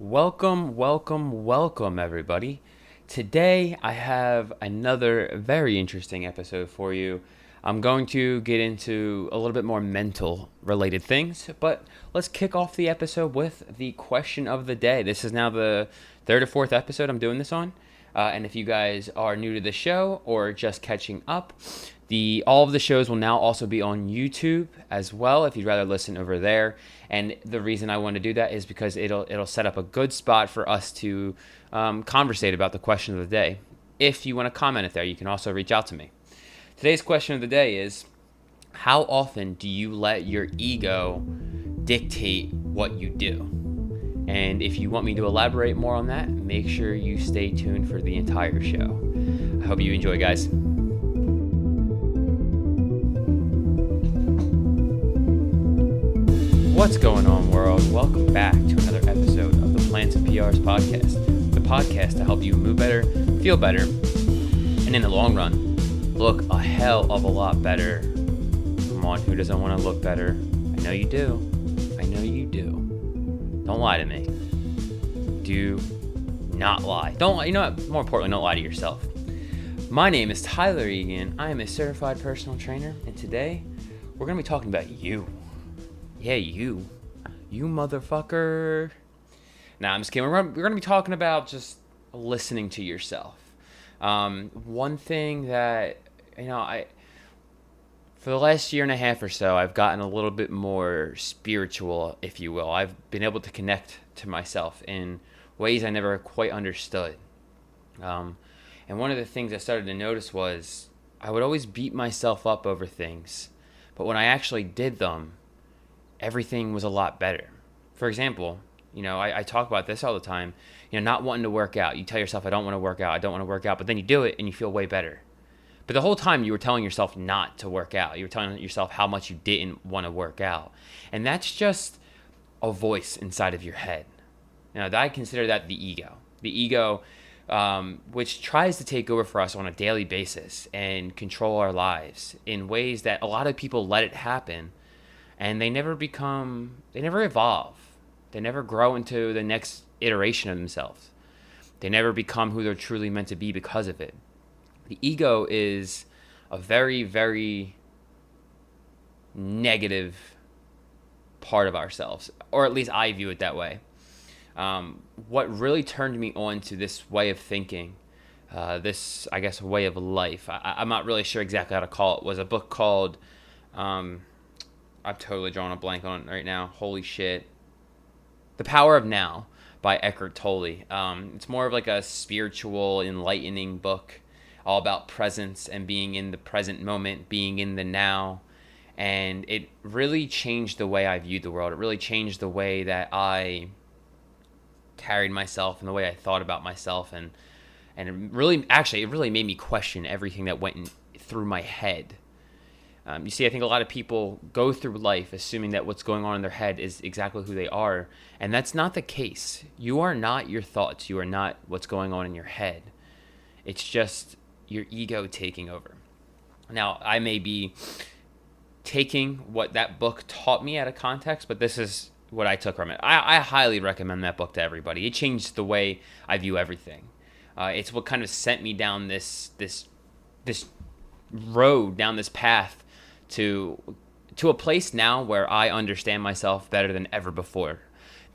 Welcome, everybody. Today, I have another very interesting episode for you. I'm going to get into a little bit more mental related things, but let's kick off the episode with the question of the day. This is now the third or fourth episode I'm doing this on. And if you guys are new to the show or just catching up, all of the shows will now also be on YouTube as well if you'd rather listen over there. And the reason I want to do that is because it'll set up a good spot for us to conversate about the question of the day. If you want to comment it there, you can also reach out to me. Today's question of the day is, how often do you let your ego dictate what you do? And if you want me to elaborate more on that, make sure you stay tuned for the entire show. I hope you enjoy, guys. What's going on, world? Welcome back to another episode of the Plants and PRs podcast, the podcast to help you move better, feel better, and in the long run, look a hell of a lot better. Come on, who doesn't want to look better? I know you do. I know you do. Don't lie to me. Do not lie. Don't, you know what? More importantly, don't lie to yourself. My name is Tyler Egan. I am a certified personal trainer, and today we're going to be talking about you. Yeah, you. You motherfucker. Nah, I'm just kidding. We're going to be talking about just listening to yourself. One thing that, for the last year and a half or so, I've gotten a little bit more spiritual, if you will. I've been able to connect to myself in ways I never quite understood. And one of the things I started to notice was I would always beat myself up over things. But when I actually did them, everything was a lot better. For example, I talk about this all the time, not wanting to work out. You tell yourself, I don't want to work out, but then you do it and you feel way better. But the whole time you were telling yourself not to work out. You were telling yourself how much you didn't want to work out. And that's just a voice inside of your head. I consider that the ego. The ego, which tries to take over for us on a daily basis and control our lives in ways that a lot of people let it happen. And they never evolve. They never grow into the next iteration of themselves. They never become who they're truly meant to be because of it. The ego is a very, very negative part of ourselves, or at least I view it that way. What really turned me on to this way of thinking, this, I guess, way of life, I'm not really sure exactly how to call it, was a book called, I'm totally drawing a blank on it right now, holy shit, The Power of Now by Eckhart Tolle. It's more of like a spiritual, enlightening book, all about presence and being in the present moment, being in the now. And it really changed the way I viewed the world. It really changed the way that I carried myself and the way I thought about myself. And it really made me question everything that went through my head. You see, I think a lot of people go through life assuming that what's going on in their head is exactly who they are. And that's not the case. You are not your thoughts. You are not what's going on in your head. It's just your ego taking over. Now, I may be taking what that book taught me out of context, but this is what I took from it. I highly recommend that book to everybody. It changed the way I view everything. It's what kind of sent me down this road, down this path to a place now where I understand myself better than ever before.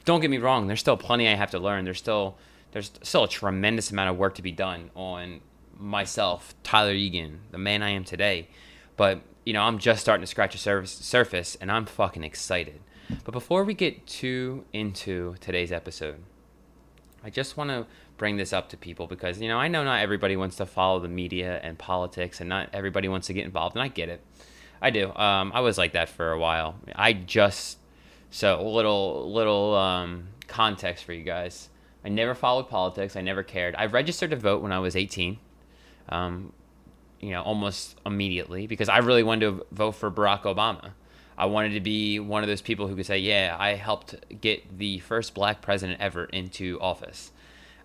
Don't get me wrong, there's still plenty I have to learn. There's still a tremendous amount of work to be done on myself, Tyler Egan, the man I am today. But, I'm just starting to scratch the surface, and I'm fucking excited. But before we get too into today's episode, I just want to bring this up to people because, I know not everybody wants to follow the media and politics, and not everybody wants to get involved, and I get it. I do. I was like that for a while. So a little context for you guys. I never followed politics. I never cared. I registered to vote when I was 18, almost immediately, because I really wanted to vote for Barack Obama. I wanted to be one of those people who could say, yeah, I helped get the first black president ever into office.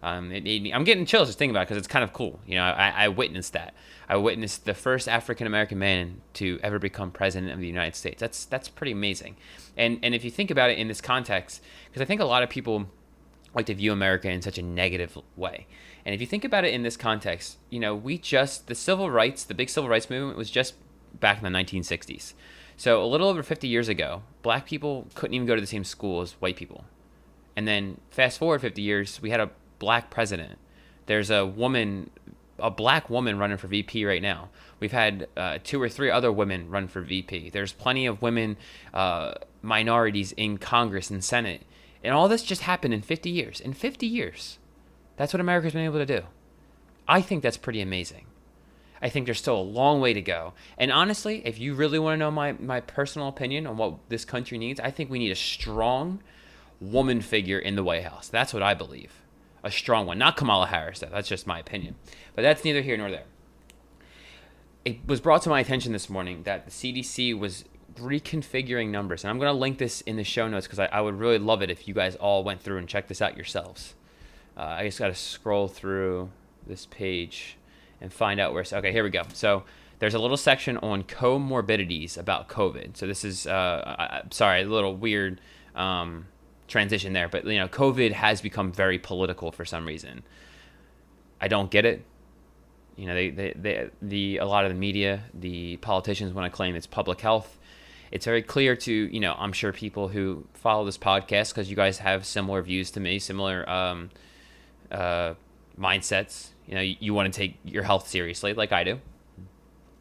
It made me, I'm getting chills just thinking about it because it's kind of cool. I witnessed that. I witnessed the first African-American man to ever become president of the United States. That's pretty amazing. And if you think about it in this context, because I think a lot of people like to view America in such a negative way. And if you think about it in this context, the civil rights, the big civil rights movement was just back in the 1960s. So a little over 50 years ago, black people couldn't even go to the same school as white people. And then fast forward 50 years, we had a black president. There's a black woman running for VP right now. We've had 2 or 3 other women run for VP. There's plenty of women, minorities in Congress and Senate. And all this just happened in 50 years. In 50 years. That's what America's been able to do. I think that's pretty amazing. I think there's still a long way to go. And honestly, if you really want to know my personal opinion on what this country needs, I think we need a strong woman figure in the White House. That's what I believe. A strong one. Not Kamala Harris, though. That's just my opinion. But that's neither here nor there. It was brought to my attention this morning that the CDC was reconfiguring numbers. And I'm going to link this in the show notes because I would really love it if you guys all went through and checked this out yourselves. I just got to scroll through this page and find out where. Okay, here we go. So there's a little section on comorbidities about COVID. So this is, sorry, a little weird transition there, but COVID has become very political for some reason. I don't get it. A lot of the media, the politicians want to claim it's public health. It's very clear to, I'm sure people who follow this podcast, because you guys have similar views to me, similar mindsets. You want to take your health seriously, like I do.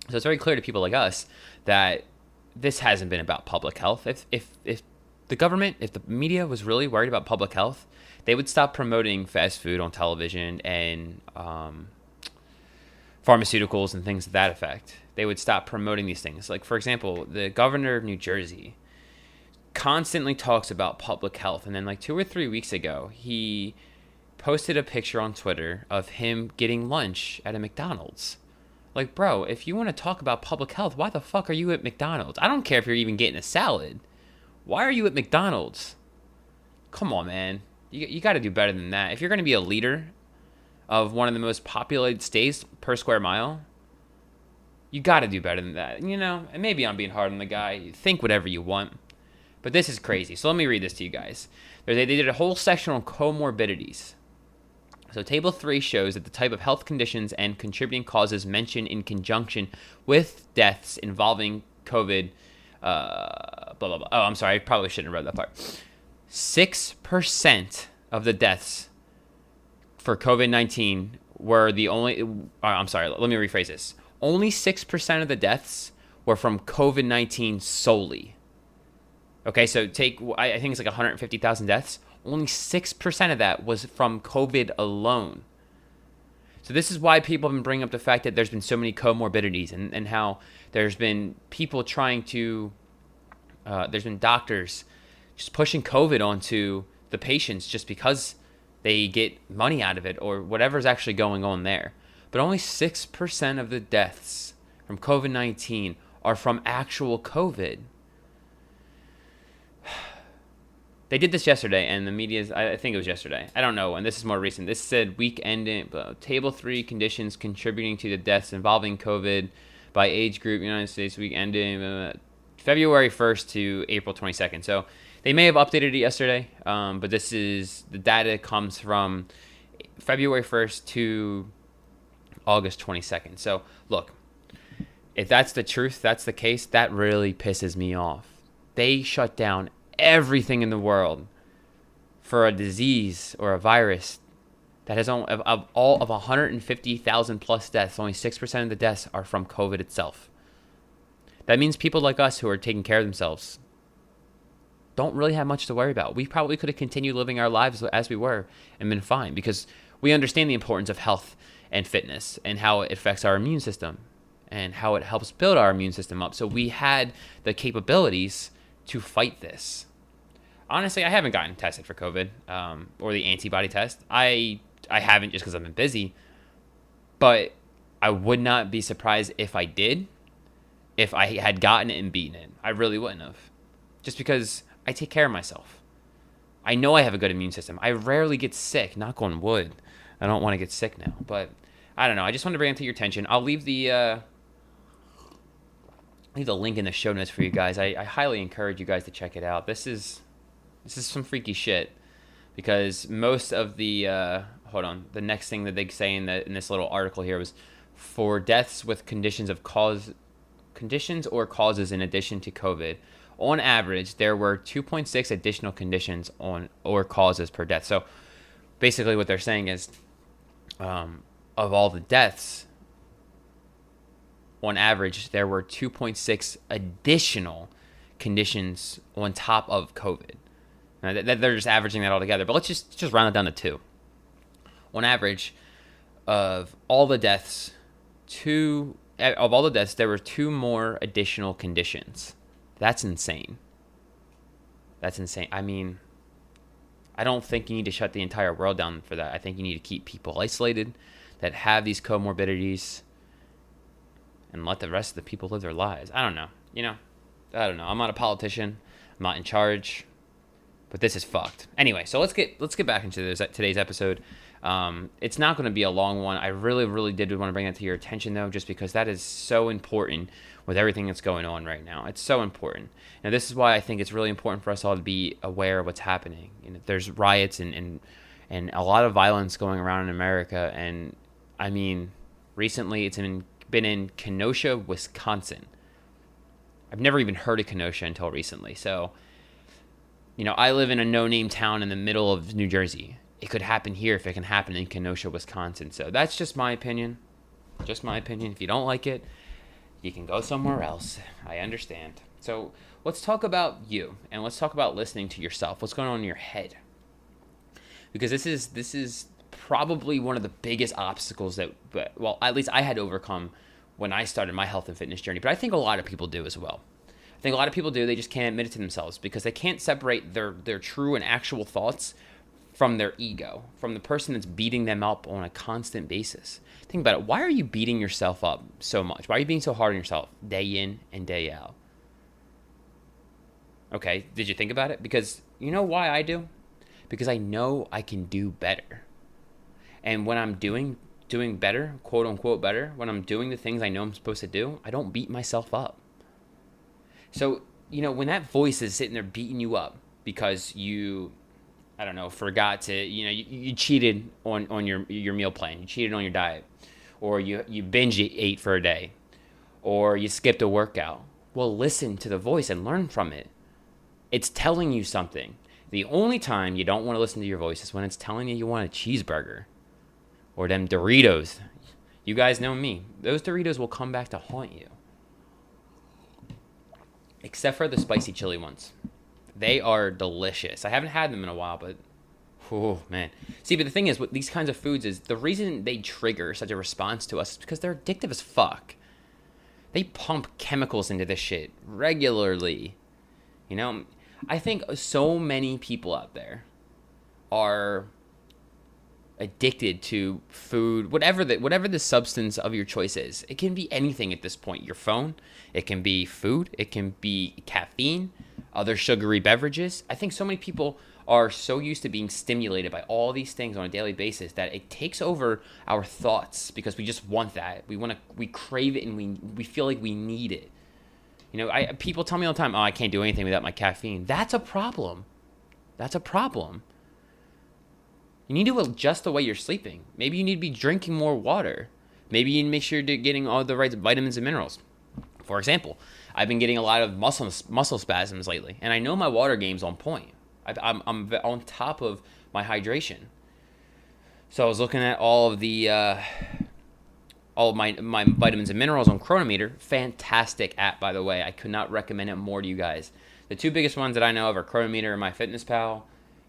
So it's very clear to people like us that this hasn't been about public health. If the government, if the media was really worried about public health, they would stop promoting fast food on television and pharmaceuticals and things to that effect. They would stop promoting these things. Like, for example, the governor of New Jersey constantly talks about public health. And then like 2 or 3 weeks ago, he posted a picture on Twitter of him getting lunch at a McDonald's. Like, bro, if you want to talk about public health, why the fuck are you at McDonald's? I don't care if you're even getting a salad. Why are you at McDonald's? Come on, man. You got to do better than that. If you're going to be a leader of one of the most populated states per square mile, you got to do better than that. And maybe I'm being hard on the guy. Think whatever you want. But this is crazy. So let me read this to you guys. They did a whole section on comorbidities. So table 3 shows that the type of health conditions and contributing causes mentioned in conjunction with deaths involving COVID, blah, blah, blah. Oh, I'm sorry. I probably shouldn't have read that part. 6% of the deaths for COVID-19 were the only... I'm sorry. Let me rephrase this. Only 6% of the deaths were from COVID-19 solely. Okay, so I think it's like 150,000 deaths. Only 6% of that was from COVID alone. So this is why people have been bringing up the fact that there's been so many comorbidities and how there's been people trying to... there's been doctors just pushing COVID onto the patients just because they get money out of it or whatever's actually going on there. But only 6% of the deaths from COVID-19 are from actual COVID. They did this yesterday, and the media's, I think it was yesterday. I don't know, and this is more recent. This said week ending, table 3 conditions contributing to the deaths involving COVID by age group, United States, week ending February 1st to April 22nd. So they may have updated it yesterday, but the data comes from February 1st to August 22nd. So look, if that's the truth, that's the case, that really pisses me off. They shut down everything in the world for a disease or a virus that has all of 150,000 plus deaths. Only 6% of the deaths are from COVID itself. That means people like us who are taking care of themselves don't really have much to worry about. We probably could have continued living our lives as we were and been fine because we understand the importance of health and fitness and how it affects our immune system and how it helps build our immune system up. So we had the capabilities to fight this. Honestly, I haven't gotten tested for COVID or the antibody test. I haven't just because I've been busy. But I would not be surprised if I did, if I had gotten it and beaten it. I really wouldn't have. Just because I take care of myself. I know I have a good immune system. I rarely get sick, knock on wood. I don't want to get sick now. But I don't know. I just wanted to bring it to your attention. I'll leave the link in the show notes for you guys. I highly encourage you guys to check it out. This is some freaky shit. because most of the hold on, the next thing that they say in this little article here was for deaths with conditions or causes in addition to COVID. On average, there were 2.6 additional conditions or causes per death. So basically, what they're saying is, of all the deaths, on average, there were 2.6 additional conditions on top of COVID. Now, they're just averaging that all together, but let's just round it down to 2. On average, of all the deaths, there were 2 more additional conditions. That's insane. That's insane. I mean, I don't think you need to shut the entire world down for that. I think you need to keep people isolated that have these comorbidities and let the rest of the people live their lives. I don't know. I don't know. I'm not a politician. I'm not in charge. But this is fucked. Anyway, so let's get back into today's episode. It's not going to be a long one. I really, really did want to bring that to your attention, though, just because that is so important with everything that's going on right now. It's so important. Now, this is why I think it's really important for us all to be aware of what's happening. There's riots and a lot of violence going around in America. And, I mean, recently it's been in Kenosha, Wisconsin. I've never even heard of Kenosha until recently. So, I live in a no-name town in the middle of New Jersey. It could happen here if it can happen in Kenosha, Wisconsin. So that's just my opinion. Just my opinion. If you don't like it, you can go somewhere else. I understand. So let's talk about you, and let's talk about listening to yourself. What's going on in your head? Because this is probably one of the biggest obstacles that, well, at least I had to overcome when I started my health and fitness journey. But I think a lot of people do as well. I think a lot of people do. They just can't admit it to themselves because they can't separate their true and actual thoughts from their ego, from the person that's beating them up on a constant basis. Think about it. Why are you beating yourself up so much? Why are you being so hard on yourself day in and day out? Okay, did you think about it? Because you know why I do? Because I know I can do better. And when I'm doing better, quote unquote better, when I'm doing the things I know I'm supposed to do, I don't beat myself up. So, when that voice is sitting there beating you up because you, I don't know, forgot to, you cheated on your meal plan, you cheated on your diet, or you binge ate for a day, or you skipped a workout. Well, listen to the voice and learn from it. It's telling you something. The only time you don't want to listen to your voice is when it's telling you want a cheeseburger or them Doritos. You guys know me. Those Doritos will come back to haunt you. Except for the spicy chili ones. They are delicious. I haven't had them in a while, but oh man. See, but the thing is with these kinds of foods is the reason they trigger such a response to us is because they're addictive as fuck. They pump chemicals into this shit regularly. I think so many people out there are addicted to food, whatever the substance of your choice is. It can be anything at this point. Your phone, it can be food, it can be caffeine, other sugary beverages. I think so many people are so used to being stimulated by all these things on a daily basis that it takes over our thoughts because we just want that. We crave it and we feel like we need it. People tell me all the time, "Oh, I can't do anything without my caffeine." That's a problem. That's a problem. You need to adjust the way you're sleeping. Maybe you need to be drinking more water. Maybe you need to make sure you're getting all the right vitamins and minerals. For example, I've been getting a lot of muscle spasms lately, and I know my water game's on point. I'm on top of my hydration. So I was looking at all of my vitamins and minerals on Chronometer. Fantastic app, by the way. I could not recommend it more to you guys. The 2 biggest ones that I know of are Chronometer and MyFitnessPal.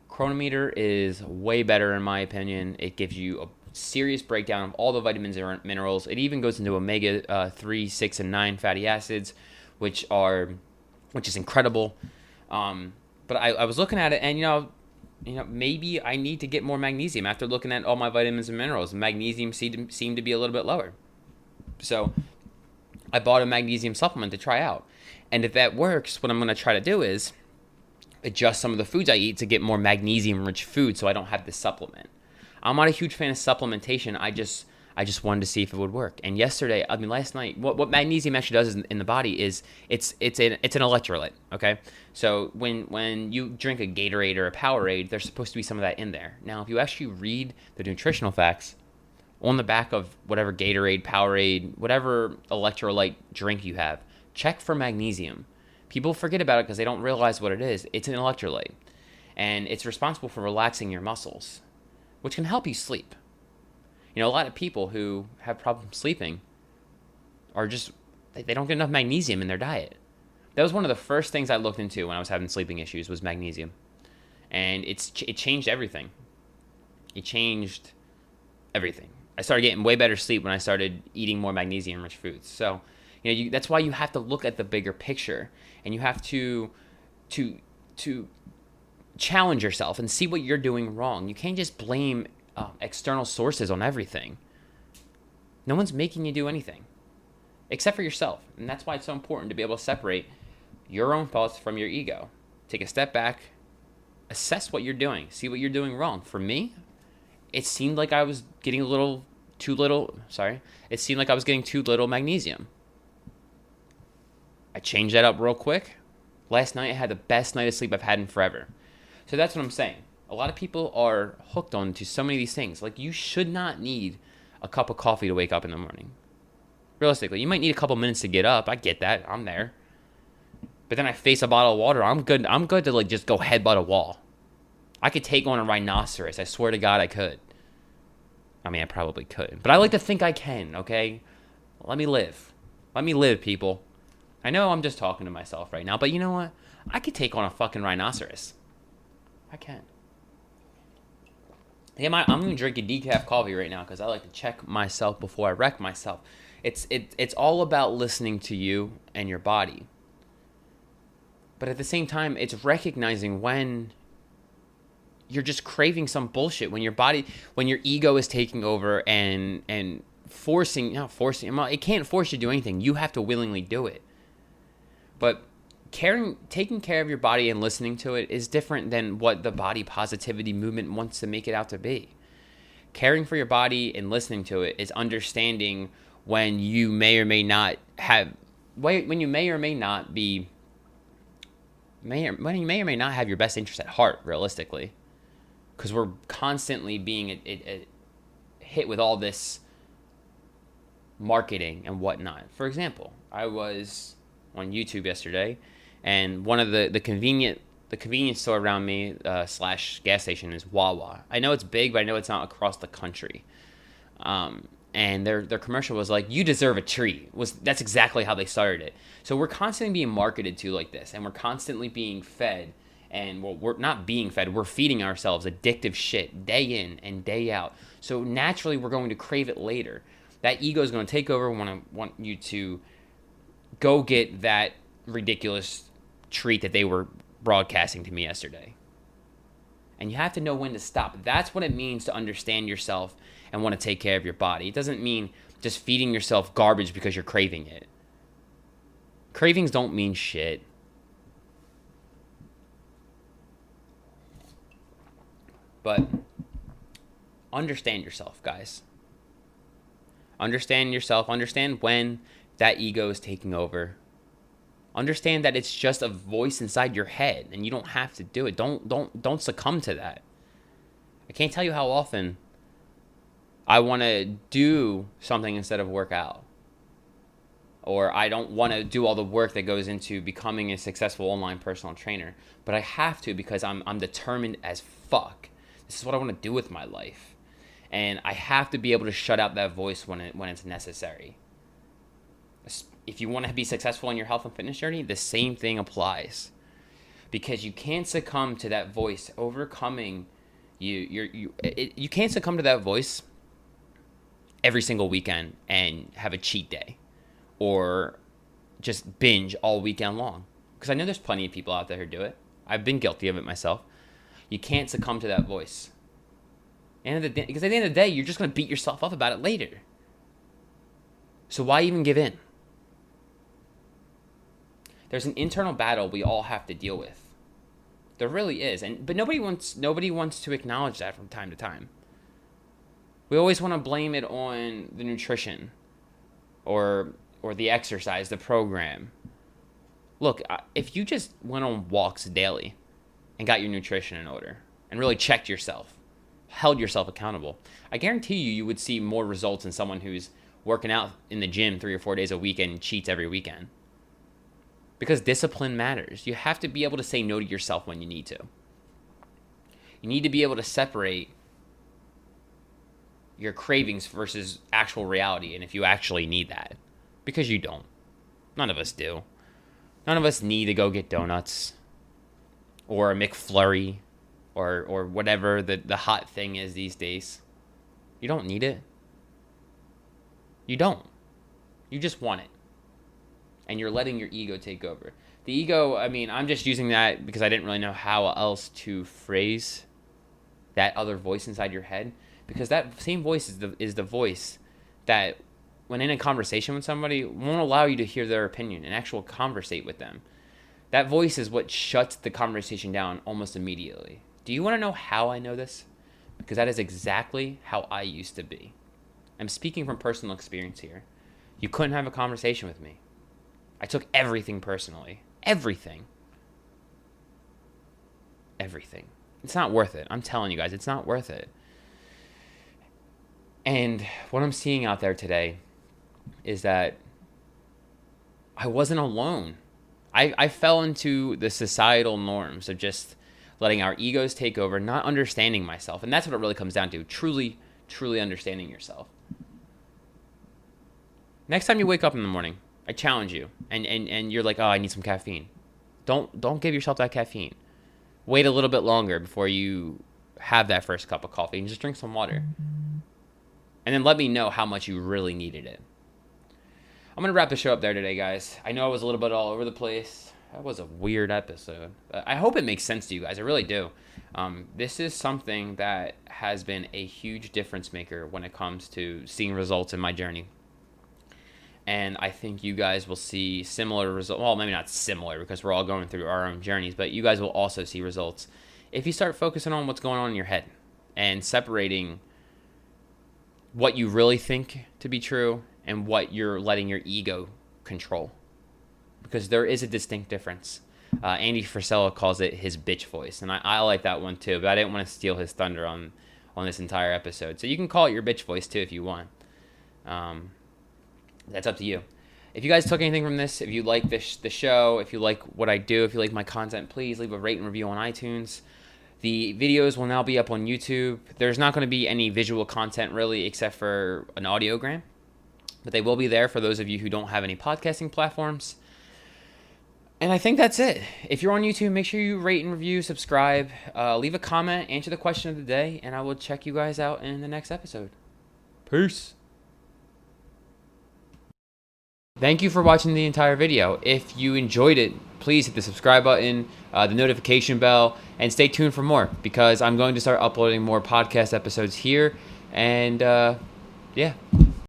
Chronometer is way better in my opinion. It gives you a serious breakdown of all the vitamins and minerals. It even goes into omega 3, 6, and 9 fatty acids, which is incredible. But I was looking at it, and maybe I need to get more magnesium after looking at all my vitamins and minerals. Magnesium seemed to be a little bit lower. So I bought a magnesium supplement to try out. And if that works, what I'm going to try to do is adjust some of the foods I eat to get more magnesium-rich food so I don't have this supplement. I'm not a huge fan of supplementation. I just wanted to see if it would work. And last night, what magnesium actually does in the body is it's an electrolyte. Okay, so when you drink a Gatorade or a Powerade, there's supposed to be some of that in there. Now, if you actually read the nutritional facts on the back of whatever Gatorade, Powerade, whatever electrolyte drink you have, check for magnesium. People forget about it because they don't realize what it is. It's an electrolyte, and it's responsible for relaxing your muscles, which can help you sleep. A lot of people who have problems sleeping are they don't get enough magnesium in their diet. That was one of the first things I looked into when I was having sleeping issues was magnesium. And it changed everything. It changed everything. I started getting way better sleep when I started eating more magnesium-rich foods. So, that's why you have to look at the bigger picture, and you have to challenge yourself and see what you're doing wrong. You can't just blame external sources on everything. No one's making you do anything except for yourself, and that's why it's so important to be able to separate your own thoughts from your ego. Take a step back, assess what you're doing, see what you're doing wrong. For me, it seemed like I was getting It seemed like I was getting too little magnesium. I changed that up real quick. Last night I had the best night of sleep I've had in forever. So that's what I'm saying. A lot of people are hooked on to so many of these things. Like, you should not need a cup of coffee to wake up in the morning. Realistically, you might need a couple minutes to get up. I get that. I'm there. But then I face a bottle of water. I'm good to just go headbutt a wall. I could take on a rhinoceros. I swear to God I could. I mean, I probably could. But I like to think I can, okay? Let me live. Let me live, people. I know I'm just talking to myself right now, but you know what? I could take on a fucking rhinoceros. I can. Yeah, I'm even drinking decaf coffee right now because I like to check myself before I wreck myself. It's all about listening to you and your body. But at the same time, it's recognizing when you're just craving some bullshit, when your ego is taking over and not forcing, it can't force you to do anything. You have to willingly do it. But taking care of your body and listening to it is different than what the body positivity movement wants to make it out to be. Caring for your body and listening to it is understanding when you may or may not have your best interest at heart, realistically. Because we're constantly being hit with all this marketing and whatnot. For example, I was on YouTube yesterday, and one of the convenience store around me / gas station is Wawa. I know it's big, but I know it's not across the country. And their commercial was like, "You deserve a treat." That's exactly how they started it. So we're constantly being marketed to like this, and we're constantly being fed. And we're not being fed, we're feeding ourselves addictive shit day in and day out. So naturally, we're going to crave it later. That ego is going to take over and want you to go get that ridiculous treat that they were broadcasting to me yesterday. And you have to know when to stop. That's what it means to understand yourself and want to take care of your body. It doesn't mean just feeding yourself garbage because you're craving it. Cravings don't mean shit. But understand yourself, guys. Understand yourself. Understand when that ego is taking over. Understand that it's just a voice inside your head, and you don't have to do it. Don't succumb to that. I can't tell you how often I want to do something instead of work out. Or I don't want to do all the work that goes into becoming a successful online personal trainer. But I have to because I'm determined as fuck. This is what I want to do with my life. And I have to be able to shut out that voice when it's necessary. If you want to be successful in your health and fitness journey, the same thing applies. Because you can't succumb to that voice overcoming you can't succumb to that voice every single weekend and have a cheat day or just binge all weekend long. Because I know there's plenty of people out there who do it. I've been guilty of it myself. You can't succumb to that voice. Because at the end of the day, you're just going to beat yourself up about it later. So why even give in? There's an internal battle we all have to deal with. There really is. But nobody wants to acknowledge that from time to time. We always want to blame it on the nutrition or the exercise, the program. Look, if you just went on walks daily and got your nutrition in order and really checked yourself, held yourself accountable, I guarantee you would see more results than someone who's working out in the gym 3 or 4 days a week and cheats every weekend. Because discipline matters. You have to be able to say no to yourself when you need to. You need to be able to separate your cravings versus actual reality, and if you actually need that. Because you don't. None of us do. None of us need to go get donuts or a McFlurry or whatever the hot thing is these days. You don't need it. You don't. You just want it. And you're letting your ego take over. The ego, I mean, I'm just using that because I didn't really know how else to phrase that other voice inside your head. Because that same voice is the voice that, when in a conversation with somebody, won't allow you to hear their opinion and actually conversate with them. That voice is what shuts the conversation down almost immediately. Do you want to know how I know this? Because that is exactly how I used to be. I'm speaking from personal experience here. You couldn't have a conversation with me. I took everything personally. Everything. Everything. It's not worth it. I'm telling you guys, it's not worth it. And what I'm seeing out there today is that I wasn't alone. I fell into the societal norms of just letting our egos take over, not understanding myself. And that's what it really comes down to. Truly, truly understanding yourself. Next time you wake up in the morning, I challenge you, and you're like, oh, I need some caffeine. Don't give yourself that caffeine. Wait a little bit longer before you have that first cup of coffee and just drink some water. And then let me know how much you really needed it. I'm going to wrap the show up there today, guys. I know I was a little bit all over the place. That was a weird episode. I hope it makes sense to you guys. I really do. This is something that has been a huge difference maker when it comes to seeing results in my journey. And I think you guys will see similar results. Well, maybe not similar because we're all going through our own journeys, but you guys will also see results if you start focusing on what's going on in your head and separating what you really think to be true and what you're letting your ego control. Because there is a distinct difference. Andy Frisella calls it his bitch voice, and I like that one too, but I didn't want to steal his thunder on this entire episode. So you can call it your bitch voice too if you want. That's up to you. If you guys took anything from this, if you like the show, if you like what I do, if you like my content, please leave a rate and review on iTunes. The videos will now be up on YouTube. There's not going to be any visual content really except for an audiogram, but they will be there for those of you who don't have any podcasting platforms. And I think that's it. If you're on YouTube, make sure you rate and review, subscribe, leave a comment, answer the question of the day, and I will check you guys out in the next episode. Peace. Thank you for watching the entire video. If you enjoyed it, please hit the subscribe button, the notification bell, and stay tuned for more because I'm going to start uploading more podcast episodes here. And yeah.